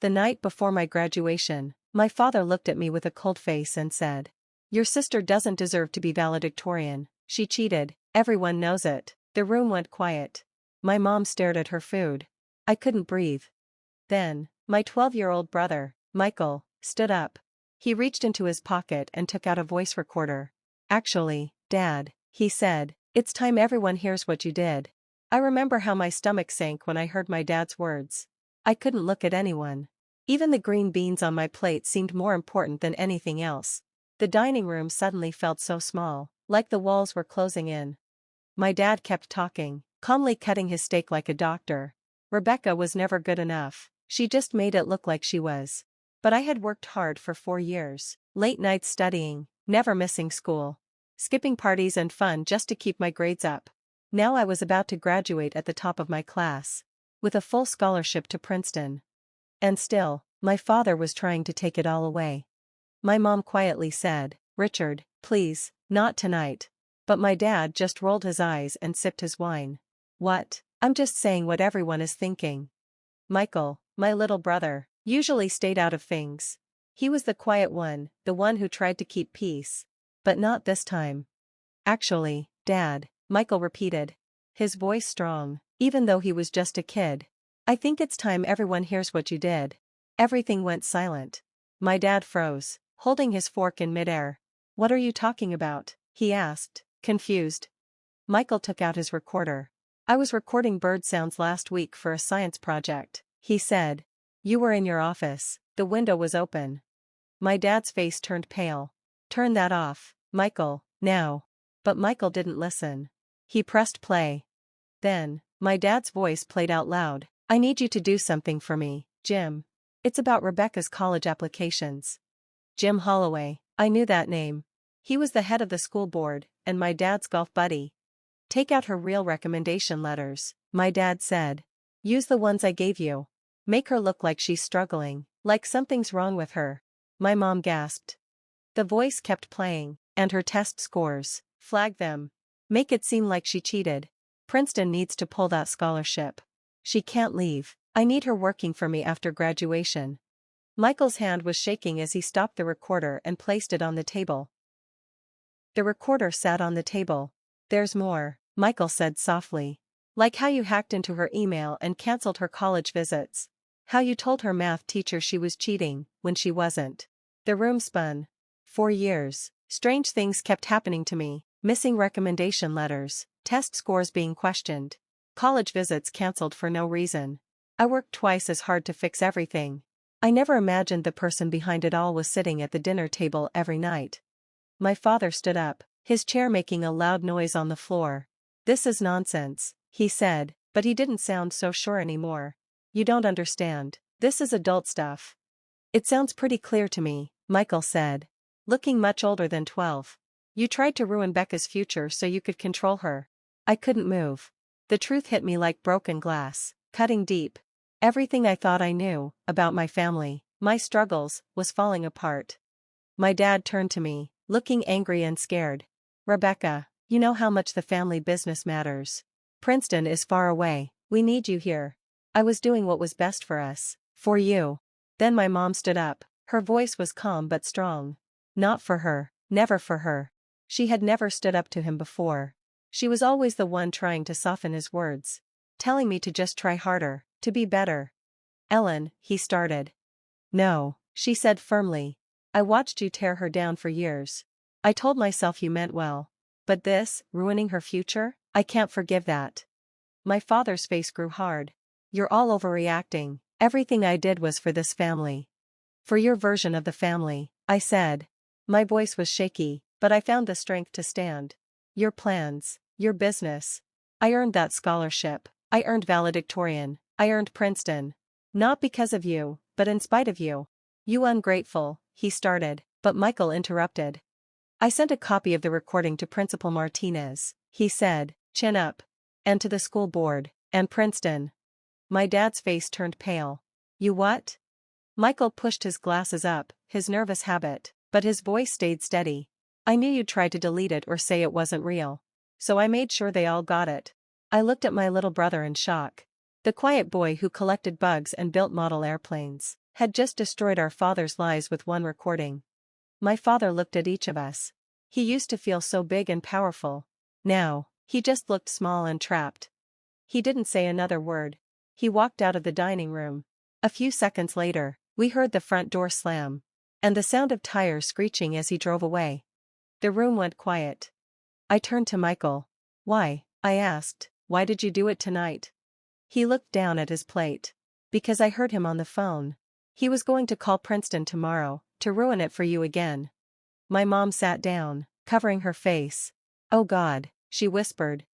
The night before my graduation, my father looked at me with a cold face and said, "Your sister doesn't deserve to be valedictorian, she cheated, everyone knows it." The room went quiet. My mom stared at her food. I couldn't breathe. Then, my 12-year-old brother, Michael, stood up. He reached into his pocket and took out a voice recorder. "Actually, Dad," he said, "it's time everyone hears what you did." I remember how my stomach sank when I heard my dad's words. I couldn't look at anyone. Even the green beans on my plate seemed more important than anything else. The dining room suddenly felt so small, like the walls were closing in. My dad kept talking, calmly cutting his steak like a doctor. "Rebecca was never good enough, she just made it look like she was. But I had worked hard for 4 years, late nights studying, never missing school, skipping parties and fun just to keep my grades up. Now I was about to graduate at the top of my class, with a full scholarship to Princeton. And still, my father was trying to take it all away." My mom quietly said, "Richard, please, not tonight." But my dad just rolled his eyes and sipped his wine. "What? I'm just saying what everyone is thinking." Michael, my little brother, usually stayed out of things. He was the quiet one, the one who tried to keep peace. But not this time. "Actually, Dad," Michael repeated, his voice strong, even though he was just a kid, "I think it's time everyone hears what you did." Everything went silent. My dad froze, holding his fork in midair. "What are you talking about?" he asked, confused. Michael took out his recorder. "I was recording bird sounds last week for a science project," he said. "You were in your office, the window was open." My dad's face turned pale. "Turn that off, Michael, now." But Michael didn't listen. He pressed play. Then, my dad's voice played out loud. "I need you to do something for me, Jim. It's about Rebecca's college applications." Jim Holloway, I knew that name. He was the head of the school board, and my dad's golf buddy. "Take out her real recommendation letters," my dad said. "Use the ones I gave you. Make her look like she's struggling, like something's wrong with her." My mom gasped. The voice kept playing, "And her test scores, flag them. Make it seem like she cheated. Princeton needs to pull that scholarship. She can't leave. I need her working for me after graduation." Michael's hand was shaking as he stopped the recorder and placed it on the table. The recorder sat on the table. "There's more," Michael said softly. "Like how you hacked into her email and canceled her college visits. How you told her math teacher she was cheating, when she wasn't." The room spun. 4 years, strange things kept happening to me, missing recommendation letters, test scores being questioned, college visits canceled for no reason. I worked twice as hard to fix everything. I never imagined the person behind it all was sitting at the dinner table every night. My father stood up, his chair making a loud noise on the floor. "This is nonsense," he said, but he didn't sound so sure anymore. "You don't understand. This is adult stuff." "It sounds pretty clear to me," Michael said, looking much older than 12. "You tried to ruin Becca's future so you could control her." I couldn't move. The truth hit me like broken glass, cutting deep. Everything I thought I knew, about my family, my struggles, was falling apart. My dad turned to me, looking angry and scared. "Rebecca, you know how much the family business matters. Princeton is far away, we need you here. I was doing what was best for us, for you." Then my mom stood up, her voice was calm but strong. "Not for her, never for her." She had never stood up to him before. She was always the one trying to soften his words, telling me to just try harder, to be better. "Ellen," he started. "No," she said firmly. "I watched you tear her down for years. I told myself you meant well. But this, ruining her future, I can't forgive that." My father's face grew hard. "You're all overreacting. Everything I did was for this family. For your version of the family," I said. My voice was shaky, but I found the strength to stand. "Your plans, your business. I earned that scholarship. I earned valedictorian. I earned Princeton. Not because of you, but in spite of you." "You ungrateful," he started, but Michael interrupted. "I sent a copy of the recording to Principal Martinez," he said, chin up. "And to the school board, and Princeton." My dad's face turned pale. "You what?" Michael pushed his glasses up, his nervous habit, but his voice stayed steady. "I knew you'd try to delete it or say it wasn't real. So I made sure they all got it." I looked at my little brother in shock. The quiet boy who collected bugs and built model airplanes had just destroyed our father's lives with one recording. My father looked at each of us. He used to feel so big and powerful. Now, he just looked small and trapped. He didn't say another word. He walked out of the dining room. A few seconds later, we heard the front door slam. And the sound of tires screeching as he drove away. The room went quiet. I turned to Michael. "Why?" I asked. "Why did you do it tonight?" He looked down at his plate. "Because I heard him on the phone. He was going to call Princeton tomorrow, to ruin it for you again." My mom sat down, covering her face. "Oh God," she whispered.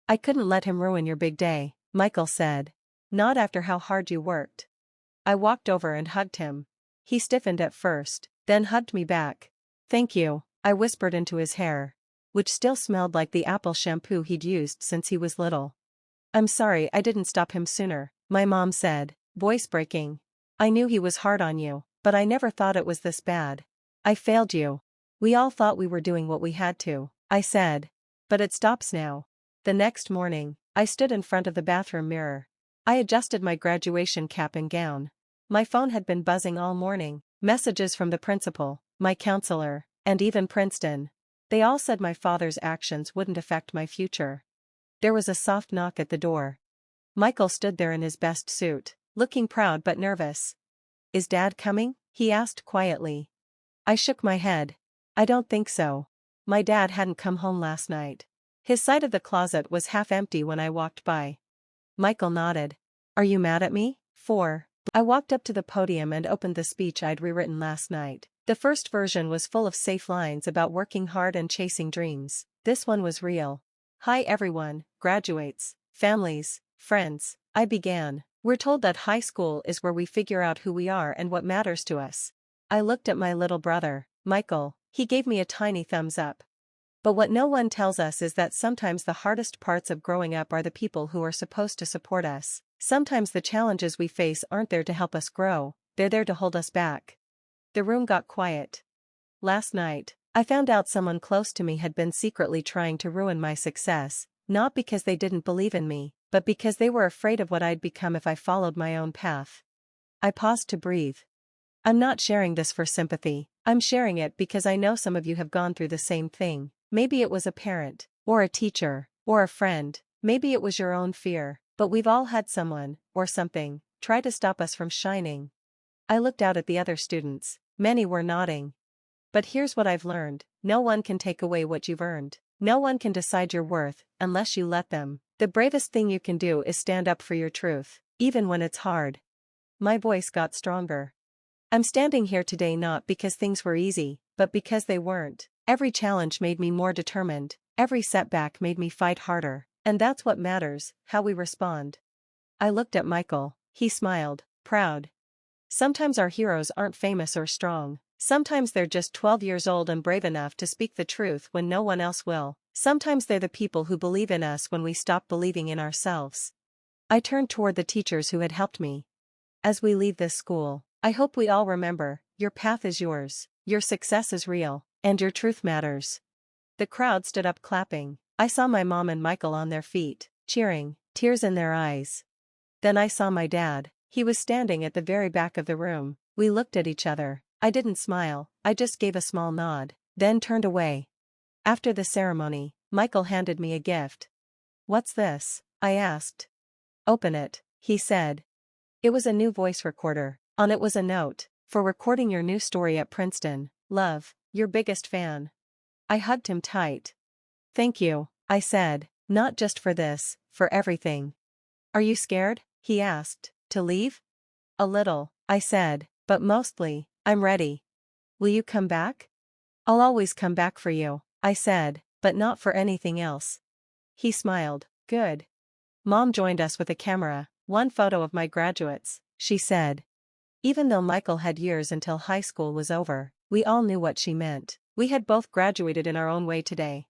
"I couldn't let him ruin your big day," Michael said. "Not after how hard you worked." I walked over and hugged him. He stiffened at first, then hugged me back. "Thank you," I whispered into his hair, which still smelled like the apple shampoo he'd used since he was little. "I'm sorry I didn't stop him sooner," my mom said, voice breaking. "I knew he was hard on you, but I never thought it was this bad. I failed you." "We all thought we were doing what we had to," I said. "But it stops now." The next morning, I stood in front of the bathroom mirror. I adjusted my graduation cap and gown. My phone had been buzzing all morning, messages from the principal, my counselor, and even Princeton. They all said my father's actions wouldn't affect my future. There was a soft knock at the door. Michael stood there in his best suit, looking proud but nervous. "Is Dad coming?" he asked quietly. I shook my head. "I don't think so. My dad hadn't come home last night. His side of the closet was half empty when I walked by." Michael nodded. "Are you mad at me?" I walked up to the podium and opened the speech I'd rewritten last night. The first version was full of safe lines about working hard and chasing dreams. This one was real. "Hi everyone, graduates, families, friends," I began. "We're told that high school is where we figure out who we are and what matters to us." I looked at my little brother, Michael. He gave me a tiny thumbs up. "But what no one tells us is that sometimes the hardest parts of growing up are the people who are supposed to support us. Sometimes the challenges we face aren't there to help us grow, they're there to hold us back." The room got quiet. Last night, I found out someone close to me had been secretly trying to ruin my success, not because they didn't believe in me, but because they were afraid of what I'd become if I followed my own path. I paused to breathe. I'm not sharing this for sympathy, I'm sharing it because I know some of you have gone through the same thing. Maybe it was a parent, or a teacher, or a friend, maybe it was your own fear, but we've all had someone, or something, try to stop us from shining. I looked out at the other students. Many were nodding. "But here's what I've learned, no one can take away what you've earned. No one can decide your worth, unless you let them. The bravest thing you can do is stand up for your truth, even when it's hard." My voice got stronger. I'm standing here today not because things were easy, but because they weren't. Every challenge made me more determined, every setback made me fight harder, and that's what matters, how we respond. I looked at Michael. He smiled, proud. Sometimes our heroes aren't famous or strong. Sometimes they're just 12 years old and brave enough to speak the truth when no one else will. Sometimes they're the people who believe in us when we stop believing in ourselves. I turned toward the teachers who had helped me. "As we leave this school, I hope we all remember, your path is yours, your success is real, and your truth matters." The crowd stood up clapping. I saw my mom and Michael on their feet, cheering, tears in their eyes. Then I saw my dad. He was standing at the very back of the room. We looked at each other. I didn't smile, I just gave a small nod, then turned away. After the ceremony, Michael handed me a gift. "What's this?" I asked. "Open it," he said. It was a new voice recorder. On it was a note: "For recording your new story at Princeton, love, your biggest fan." I hugged him tight. "Thank you," I said, "not just for this, for everything." "Are you scared?" he asked. "To leave?" "A little," I said, "but mostly, I'm ready." "Will you come back?" "I'll always come back for you," I said, "but not for anything else." He smiled. "Good." Mom joined us with a camera. "One photo of my graduates," she said. Even though Michael had years until high school was over, we all knew what she meant. We had both graduated in our own way today.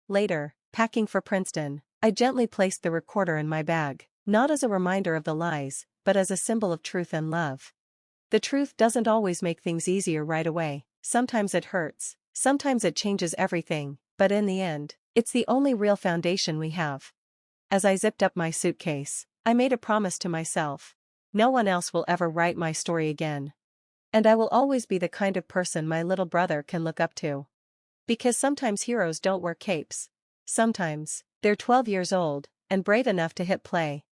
Later, packing for Princeton, I gently placed the recorder in my bag, not as a reminder of the lies, but as a symbol of truth and love. The truth doesn't always make things easier right away. Sometimes it hurts, sometimes it changes everything, but in the end, it's the only real foundation we have. As I zipped up my suitcase, I made a promise to myself. No one else will ever write my story again. And I will always be the kind of person my little brother can look up to. Because sometimes heroes don't wear capes. Sometimes, they're 12 years old, and brave enough to hit play.